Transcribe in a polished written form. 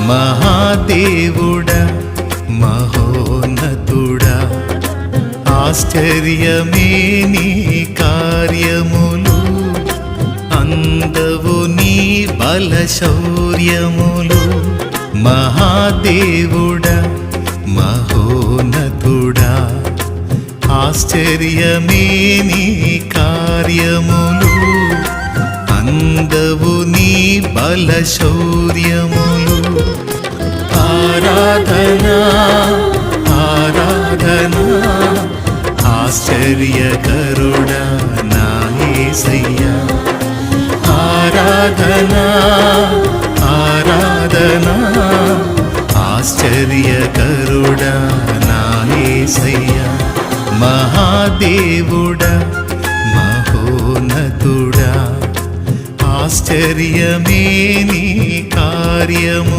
మహాదేవుడా మహోన్నతుడా ఆశ్చర్యమే నీ కార్యములు అందవు నీ బల శౌర్యములు మహాదేవుడా మహోన్నతుడా ఆశ్చర్యమే నీ కార్యములు అందవు నీ బల శౌర్యములు ఆరాధనా ఆరాధనా ఆశ్చర్యకరుడా నా యేసయ్యా ఆరాధనా ఆరాధనా ఆశ్చర్యకరుడా నా యేసయ్యా మహాదేవుడా మహోన్నతుడా ఆశ్చర్యమే నీ కార్యము